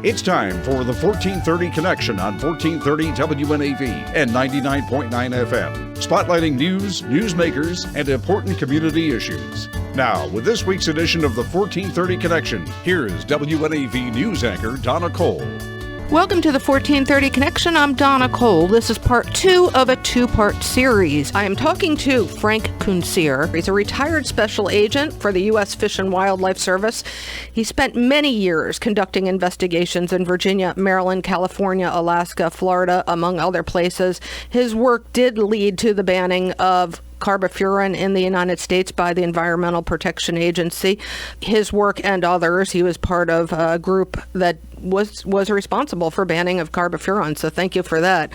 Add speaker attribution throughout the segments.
Speaker 1: It's time for the 1430 Connection on 1430 WNAV and 99.9 FM, spotlighting news, newsmakers, and important community issues. Now, with this week's edition of the 1430 Connection, here is WNAV news anchor Donna Cole.
Speaker 2: Welcome to the 1430 Connection. I'm Donna Cole. This is part 2 of a 2-part series. I am talking to Frank Kuncir. He's a retired special agent for the U.S. Fish and Wildlife Service. He spent many years conducting investigations in Virginia, Maryland, California, Alaska, Florida, among other places. His work did lead to the banning of carbofuran in the United States by the Environmental Protection Agency. His work and others, he was part of a group that was responsible for banning of carbofuran, so thank you for that.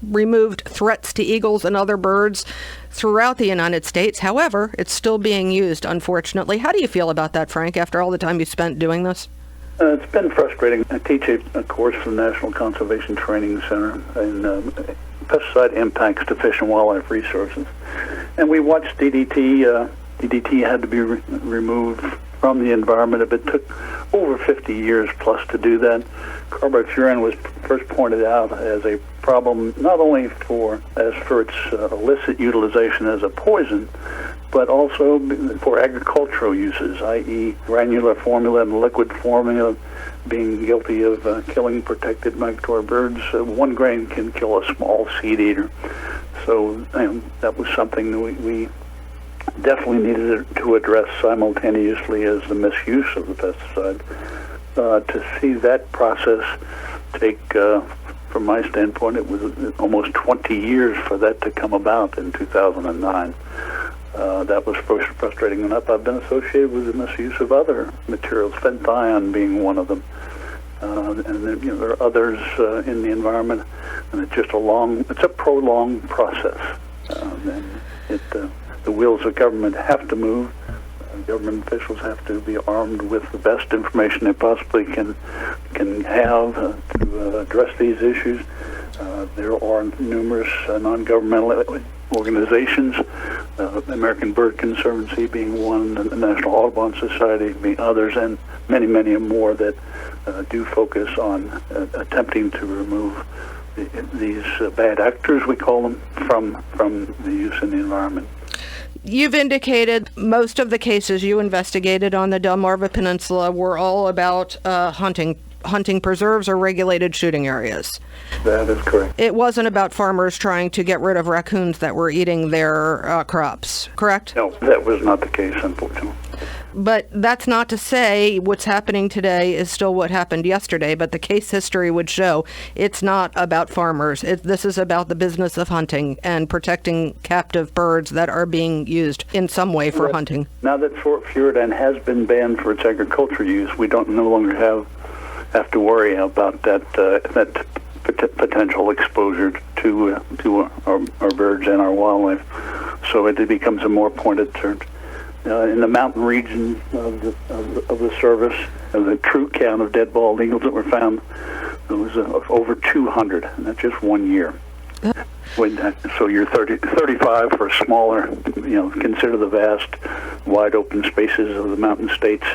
Speaker 2: Removed threats to eagles and other birds throughout the United States. However, it's still being used, unfortunately. How do you feel about that, Frank, after all the time you spent doing this?
Speaker 3: It's been frustrating. I teach a course for the National Conservation Training Center in pesticide impacts to fish and wildlife resources. And we watched DDT. DDT had to be removed from the environment. It took over 50 years plus to do that. Carbofuran was first pointed out as a problem not only for its illicit utilization as a poison, but also for agricultural uses, i.e. granular formula and liquid formula, being guilty of killing protected migratory birds. 1 grain can kill a small seed eater. So that was something that we definitely needed to address simultaneously as the misuse of the pesticide. To see that process take, from my standpoint, it was almost 20 years for that to come about in 2009. That was frustrating enough. I've been associated with the misuse of other materials, fenthion being one of them. And then, there are others in the environment, and it's just a prolonged process. The wheels of government have to move. Government officials have to be armed with the best information they possibly can have to address these issues. There are numerous non-governmental organizations, the American Bird Conservancy being one, the National Audubon Society being others, and many, many more that do focus on attempting to remove these bad actors, we call them, from the use in the environment.
Speaker 2: You've indicated most of the cases you investigated on the Delmarva Peninsula were all about hunting preserves or regulated shooting areas.
Speaker 3: That is correct.
Speaker 2: It wasn't about farmers trying to get rid of raccoons that were eating their crops, correct?
Speaker 3: No, that was not the case, unfortunately.
Speaker 2: But that's not to say what's happening today is still what happened yesterday, but the case history would show it's not about farmers. This is about the business of hunting and protecting captive birds that are being used in some way for hunting.
Speaker 3: Now that furan has been banned for its agricultural use, we no longer have to worry about that potential exposure to our birds and our wildlife. So it becomes a more pointed threat. In the mountain region of the service, the true count of dead bald eagles that were found, it was over 200, and that's just 1 year. So you're 35 for smaller, consider the vast, wide open spaces of the mountain states.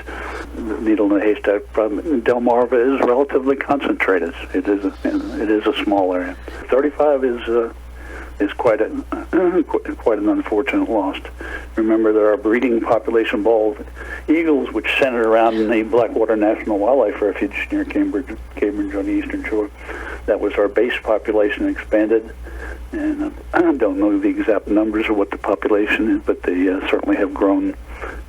Speaker 3: The needle in the haystack problem. Delmarva is relatively concentrated. It is a small area. 35 is quite an unfortunate loss. Remember, there are breeding population bald eagles which center around the Blackwater National Wildlife Refuge near Cambridge on the eastern shore. That was our base population expanded, and I don't know the exact numbers of what the population is, but they certainly have grown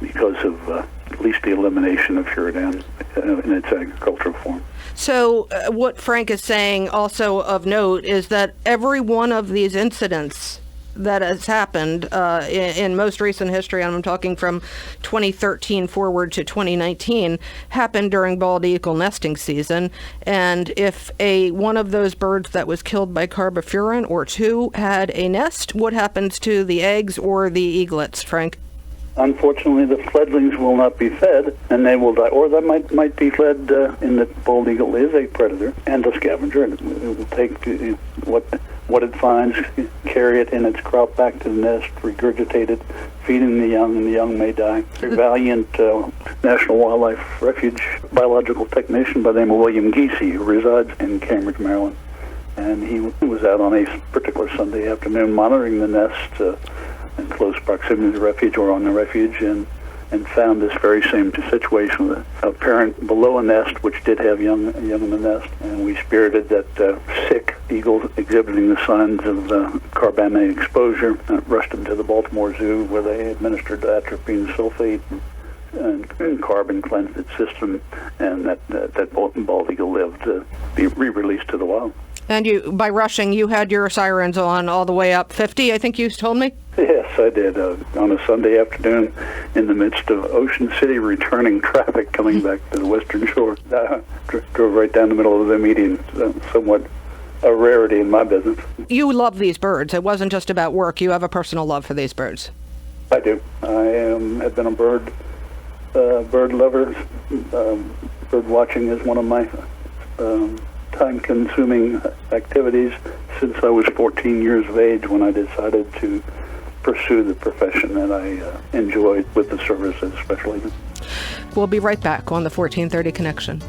Speaker 3: because of at least the elimination of furan in its agricultural form.
Speaker 2: So what Frank is saying also of note is that every one of these incidents that has happened in most recent history, and I'm talking from 2013 forward to 2019, happened during bald eagle nesting season. And if one of those birds that was killed by carbofuran or two had a nest, what happens to the eggs or the eaglets, Frank?
Speaker 3: Unfortunately, the fledglings will not be fed, and they will die. Or they might be fed in the bald eagle is a predator and a scavenger, and it will take what what it finds, carry it in its crop back to the nest, regurgitate it, feeding the young, and the young may die. A valiant National Wildlife Refuge biological technician by the name of William Giese, who resides in Cambridge, Maryland. And he was out on a particular Sunday afternoon monitoring the nest in close proximity to the refuge or on the refuge, and found this very same situation with a parent below a nest which did have young in the nest. And we spirited that sick eagle exhibiting the signs of carbamate exposure, rushed him to the Baltimore Zoo where they administered atropine sulfate and carbon cleansed its system, and that bald eagle lived to be re-released to the wild.
Speaker 2: And you, by rushing, you had your sirens on all the way up 50, I think you told me?
Speaker 3: Yes, I did. On a Sunday afternoon in the midst of Ocean City, returning traffic coming back to the Western Shore. Drove right down the middle of the median, somewhat a rarity in my business.
Speaker 2: You love these birds. It wasn't just about work. You have a personal love for these birds.
Speaker 3: I do. I have been a bird lover. Bird watching is one of my time-consuming activities since I was 14 years of age, when I decided to pursue the profession that I enjoyed with the service as a special agent.
Speaker 2: We'll be right back on the 1430 Connection.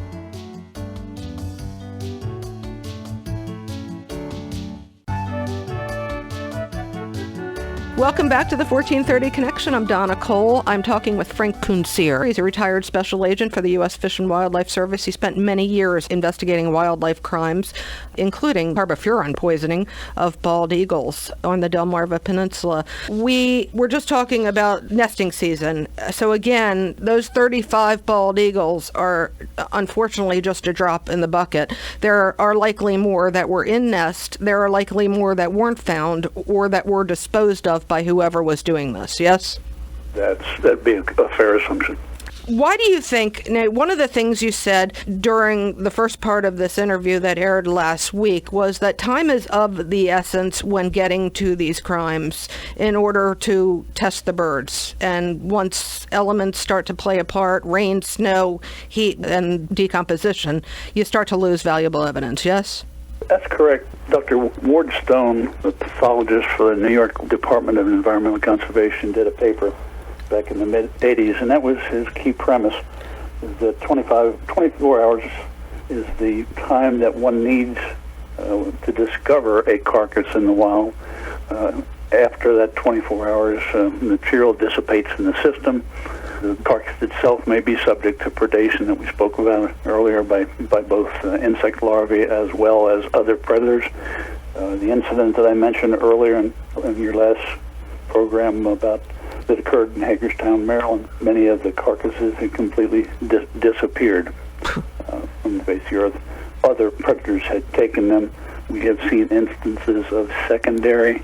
Speaker 2: Welcome back to the 1430 Connection. I'm Donna Cole. I'm talking with Frank Kuncir. He's a retired special agent for the U.S. Fish and Wildlife Service. He spent many years investigating wildlife crimes, including carbofuran poisoning of bald eagles on the Delmarva Peninsula. We were just talking about nesting season. So again, those 35 bald eagles are unfortunately just a drop in the bucket. There are likely more that were in nest. There are likely more that weren't found or that were disposed of by whoever was doing this, yes?
Speaker 3: That'd be a fair assumption.
Speaker 2: Why do you think, now, one of the things you said during the first part of this interview that aired last week was that time is of the essence when getting to these crimes in order to test the birds. And once elements start to play a part, rain, snow, heat, and decomposition, you start to lose valuable evidence, yes?
Speaker 3: That's correct. Dr. Ward Stone, a pathologist for the New York Department of Environmental Conservation, did a paper back in the mid-'80s, and that was his key premise, is that 24 hours is the time that one needs to discover a carcass in the wild. After that 24 hours, material dissipates in the system. The carcass itself may be subject to predation that we spoke about earlier by both insect larvae as well as other predators. The incident that I mentioned earlier in your last program that occurred in Hagerstown, Maryland, many of the carcasses had completely disappeared from the face of the earth. Other predators had taken them. We have seen instances of secondary,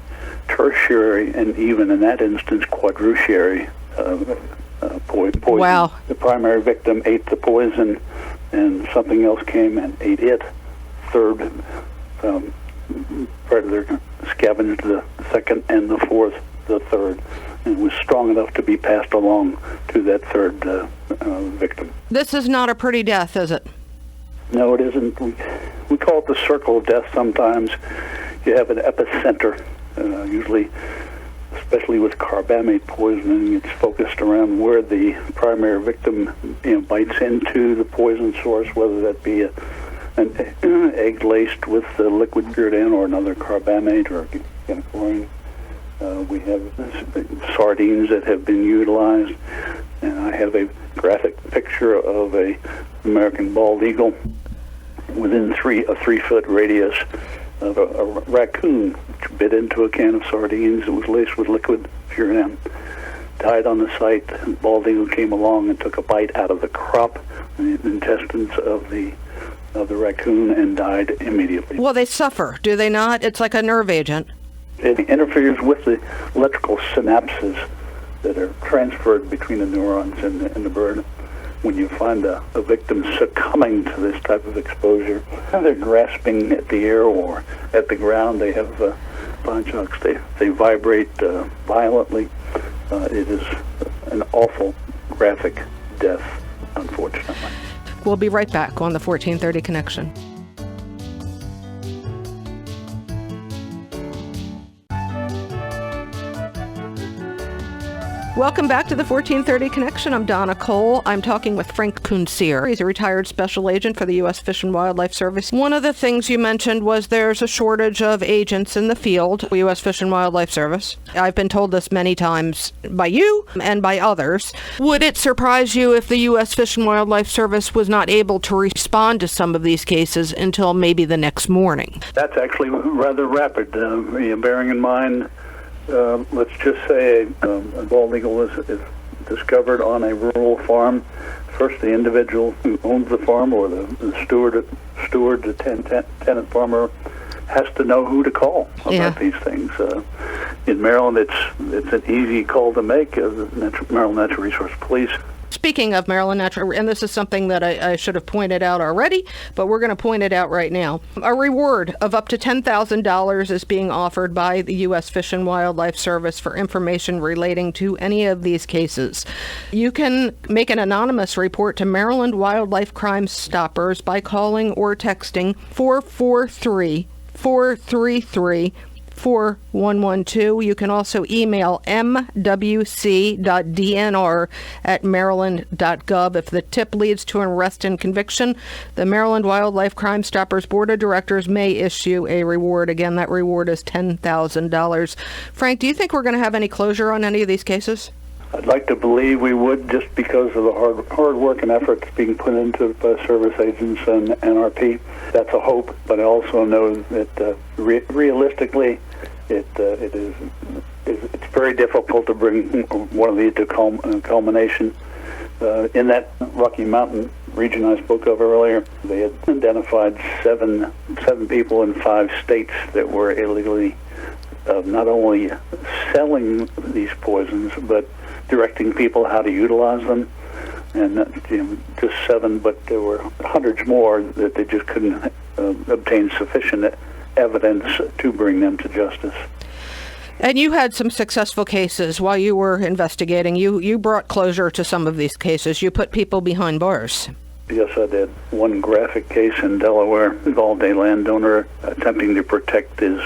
Speaker 3: tertiary, and even in that instance, quadrutiary poison.
Speaker 2: Wow.
Speaker 3: The primary victim ate the poison, and something else came and ate it. Third predator scavenged the second, and the fourth the third, and was strong enough to be passed along to that third victim.
Speaker 2: This is not a pretty death, is it?
Speaker 3: No, it isn't. We call it the circle of death sometimes. You have an epicenter, usually, especially with carbamate poisoning, it's focused around where the primary victim bites into the poison source, whether that be an egg laced with the liquid puridan or another carbamate or chlorine. We have sardines that have been utilized, and I have a graphic picture of a American bald eagle within a 3-foot radius of a raccoon which bit into a can of sardines. It was laced with liquid puridan. Died on the site. The bald eagle came along and took a bite out of the crop, the intestines of the raccoon, and died immediately.
Speaker 2: Well, they suffer, do they not? It's like a nerve agent.
Speaker 3: It interferes with the electrical synapses that are transferred between the neurons and the bird. When you find a victim succumbing to this type of exposure, they're grasping at the air or at the ground. They have ponchocks. They vibrate violently. It is an awful, graphic death, unfortunately.
Speaker 2: We'll be right back on the 1430 Connection. Welcome back to the 1430 Connection. I'm Donna Cole. I'm talking with Frank Kuncir. He's a retired special agent for the U.S. Fish and Wildlife Service. One of the things you mentioned was there's a shortage of agents in the field, U.S. Fish and Wildlife Service. I've been told this many times by you and by others. Would it surprise you if the U.S. Fish and Wildlife Service was not able to respond to some of these cases until maybe the next morning?
Speaker 3: That's actually rather rapid, bearing in mind, let's just say a bald eagle is discovered on a rural farm. First, the individual who owns the farm or the steward, the tenant farmer, has to know who to call about these things. In Maryland, it's an easy call to make. Maryland Natural Resource Police.
Speaker 2: Speaking of Maryland Natural, and this is something that I should have pointed out already, but we're going to point it out right now. A reward of up to $10,000 is being offered by the U.S. Fish and Wildlife Service for information relating to any of these cases. You can make an anonymous report to Maryland Wildlife Crime Stoppers by calling or texting 443-433-4112. You can also email mwc.dnr@maryland.gov. If the tip leads to an arrest and conviction, the Maryland Wildlife Crime Stoppers Board of Directors may issue a reward. Again, that reward is $10,000. Frank, do you think we're going to have any closure on any of these cases?
Speaker 3: I'd like to believe we would, just because of the hard work and effort that's being put into by service agents and NRP. That's a hope, but I also know that realistically, it's very difficult to bring one of these to culmination. In that Rocky Mountain region I spoke of earlier, they had identified seven people in 5 states that were illegally not only selling these poisons, but directing people how to utilize them. And just 7, but there were hundreds more that they just couldn't obtain sufficient evidence to bring them to justice.
Speaker 2: And you had some successful cases while you were investigating. You brought closure to some of these cases. You put people behind bars.
Speaker 3: Yes, I did. One graphic case in Delaware involved a landowner attempting to protect his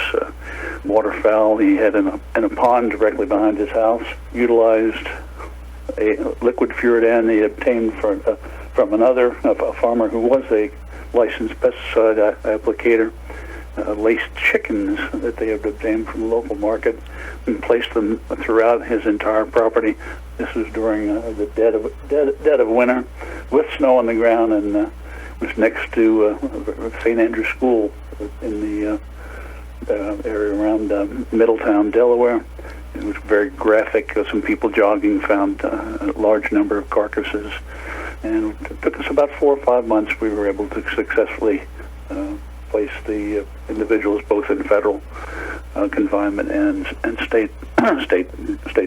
Speaker 3: waterfowl he had in a pond directly behind his house. Utilized a liquid furadan he obtained from a farmer who was a licensed pesticide applicator. Laced chickens that they had obtained from the local market and placed them throughout his entire property. This was during the dead of winter, with snow on the ground, and was next to St. Andrew's School in the area around Middletown, Delaware. It was very graphic. Some people jogging found a large number of carcasses, and it took us about 4 or 5 months. We were able to successfully place the individuals both in federal confinement and state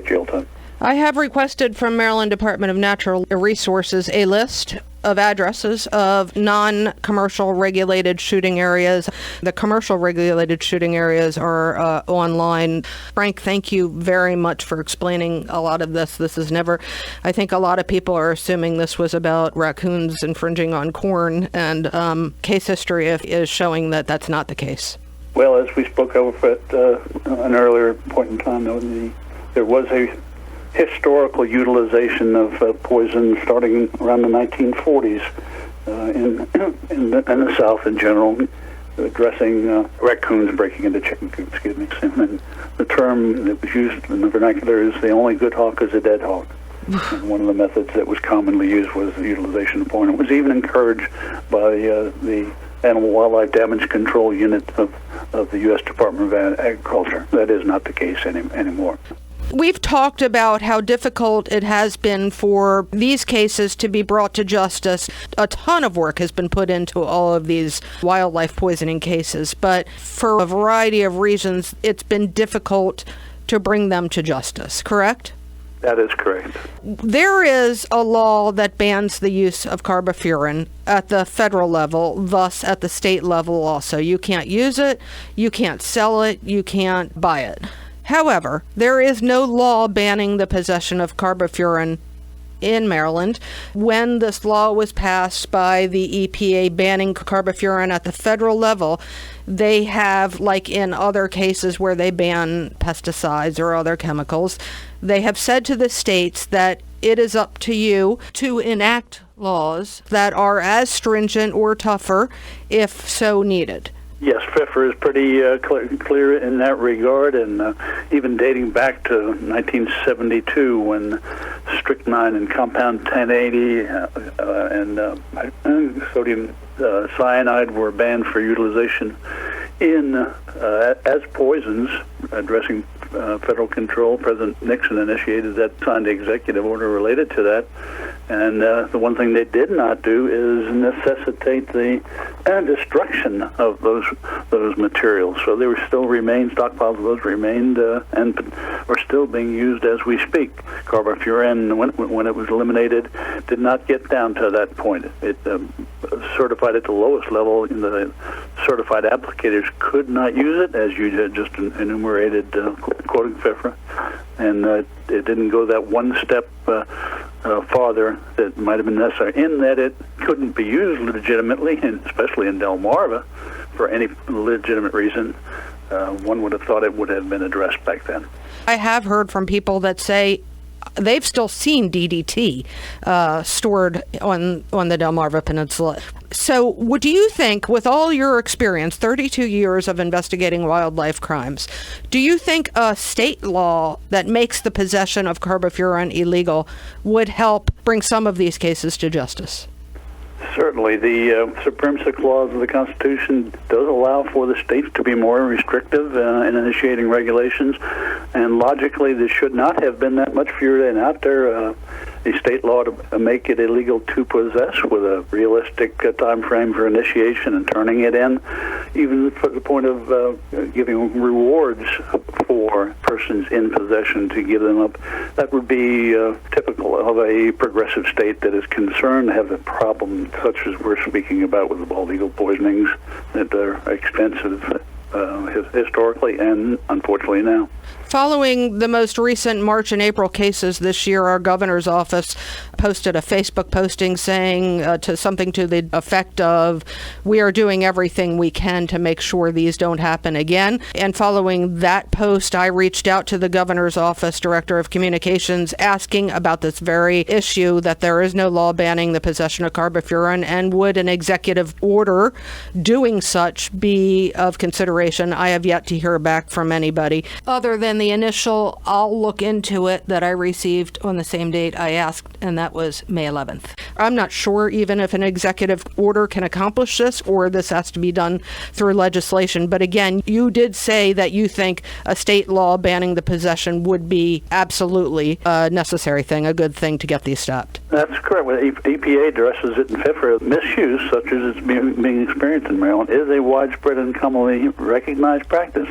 Speaker 3: jail time.
Speaker 2: I have requested from Maryland Department of Natural Resources a list of addresses of non-commercial regulated shooting areas. The commercial regulated shooting areas are online. Frank, thank you very much for explaining a lot of this. This is never, I think a lot of people are assuming this was about raccoons infringing on corn, and case history is showing that that's not the case.
Speaker 3: Well, as we spoke of at an earlier point in time, there was a historical utilization of poison starting around the 1940s in the South in general, addressing raccoons breaking into chicken coops. And the term that was used in the vernacular is the only good hawk is a dead hawk. And one of the methods that was commonly used was the utilization of poison. It was even encouraged by the Animal Wildlife Damage Control Unit of the U.S. Department of Agriculture. That is not the case anymore.
Speaker 2: We've talked about how difficult it has been for these cases to be brought to justice. A ton of work has been put into all of these wildlife poisoning cases, but for a variety of reasons, it's been difficult to bring them to justice, correct?
Speaker 3: That is correct.
Speaker 2: There is a law that bans the use of carbofuran at the federal level, thus at the state level also. You can't use it, you can't sell it, you can't buy it. However, there is no law banning the possession of carbofuran in Maryland. When this law was passed by the EPA banning carbofuran at the federal level, they have, like in other cases where they ban pesticides or other chemicals, they have said to the states that it is up to you to enact laws that are as stringent or tougher if so needed.
Speaker 3: Yes, FIFRA is pretty clear in that regard, and even dating back to 1972 when strychnine and compound 1080 and sodium cyanide were banned for utilization in as poisons, addressing federal control. President Nixon initiated that, signed the executive order related to that. And the one thing they did not do is necessitate the destruction of those materials. So they were still remained, stockpiles of those remained and are still being used as we speak. Carbofuran, when it was eliminated, did not get down to that point. It certified at the lowest level. The certified applicators could not use it, as you had just enumerated, quoting FIFRA. And it didn't go that one step farther that might have been necessary, in that it couldn't be used legitimately, and especially in Delmarva, for any legitimate reason. One would have thought it would have been addressed back then.
Speaker 2: I have heard from people that say they've still seen DDT stored on the Delmarva Peninsula. So what do you think, with all your experience, 32 years of investigating wildlife crimes, do you think a state law that makes the possession of carbofuran illegal would help bring some of these cases to justice?
Speaker 3: Certainly. The Supremacy Clause of the Constitution does allow for the states to be more restrictive in initiating regulations, and logically there should not have been that much further out there. The state law to make it illegal to possess with a realistic time frame for initiation and turning it in, even for the point of giving rewards for persons in possession to give them up. That would be typical of a progressive state that is concerned to have a problem such as we're speaking about with the bald eagle poisonings that are extensive historically and unfortunately now.
Speaker 2: Following the most recent March and April cases this year, our governor's office posted a Facebook posting saying to something to the effect of, "We are doing everything we can to make sure these don't happen again." And following that post, I reached out to the governor's office, director of communications, asking about this very issue, that there is no law banning the possession of carbofuran, and would an executive order doing such be of consideration. I have yet to hear back from anybody other than the initial "I'll look into it" that I received on the same date I asked, and that was May 11th. I'm not sure even if an executive order can accomplish this, or this has to be done through legislation. But again, you did say that you think a state law banning the possession would be absolutely a necessary thing, a good thing to get these stopped.
Speaker 3: That's correct. When EPA addresses it in FIFRA, misuse, such as it's being experienced in Maryland, is a widespread and commonly recognized practice.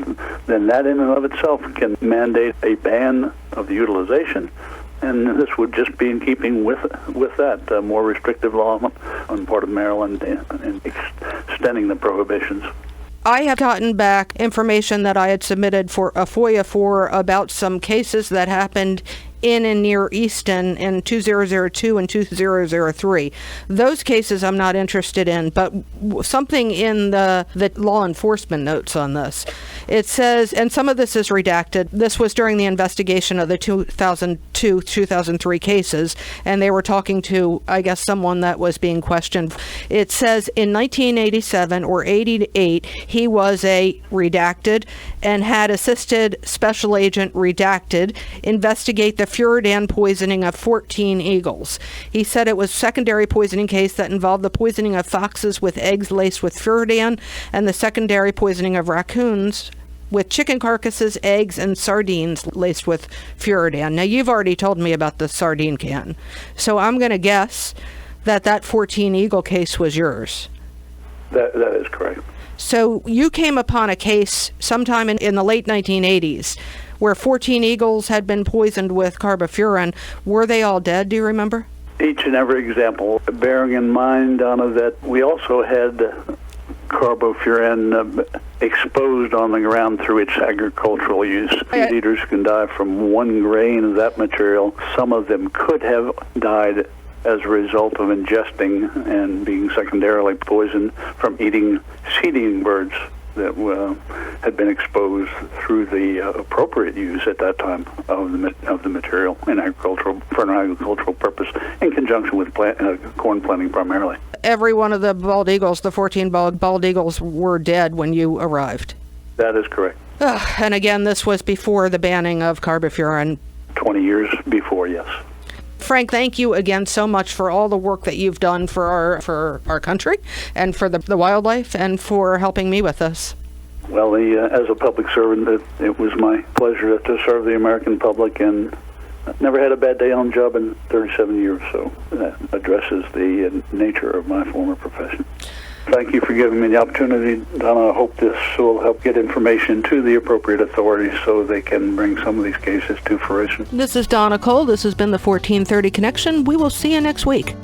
Speaker 3: Then that in and of itself can mandate a ban of the utilization. And this would just be in keeping with that more restrictive law on the part of Maryland and extending the prohibitions.
Speaker 2: I have gotten back information that I had submitted for a FOIA for about some cases that happened in and near Easton in 2002 and 2003. Those cases I'm not interested in, but something in the law enforcement notes on this. It says, and some of this is redacted, this was during the investigation of the 2002-2003 cases, and they were talking to, I guess, someone that was being questioned. It says in 1987 or 88, he was a redacted and had assisted Special Agent Redacted investigate the furadan poisoning of 14 eagles. He said it was a secondary poisoning case that involved the poisoning of foxes with eggs laced with furadan, and the secondary poisoning of raccoons with chicken carcasses, eggs, and sardines laced with furadan. Now, you've already told me about the sardine can, so I'm going to guess that 14 eagle case was yours.
Speaker 3: That is correct.
Speaker 2: So you came upon a case sometime in the late 1980s where 14 eagles had been poisoned with carbofuran. Were they all dead, do you remember?
Speaker 3: Each and every example, bearing in mind, Donna, that we also had carbofuran exposed on the ground through its agricultural use. Feed eaters can die from 1 grain of that material. Some of them could have died as a result of ingesting and being secondarily poisoned from eating seed-eating birds that had been exposed through the appropriate use at that time of the material for an agricultural purpose, in conjunction with corn planting primarily.
Speaker 2: Every one of the bald eagles, the 14 bald eagles, were dead when you arrived.
Speaker 3: That is correct.
Speaker 2: And again, this was before the banning of carbofuran.
Speaker 3: 20 years before, yes.
Speaker 2: Frank, thank you again so much for all the work that you've done for our country and for the wildlife, and for helping me with this.
Speaker 3: Well, as a public servant, it was my pleasure to serve the American public, and never had a bad day on the job in 37 years, so that addresses the nature of my former profession. Thank you for giving me the opportunity, Donna. I hope this will help get information to the appropriate authorities so they can bring some of these cases to fruition.
Speaker 2: This is Donna Cole. This has been the 1430 Connection. We will see you next week.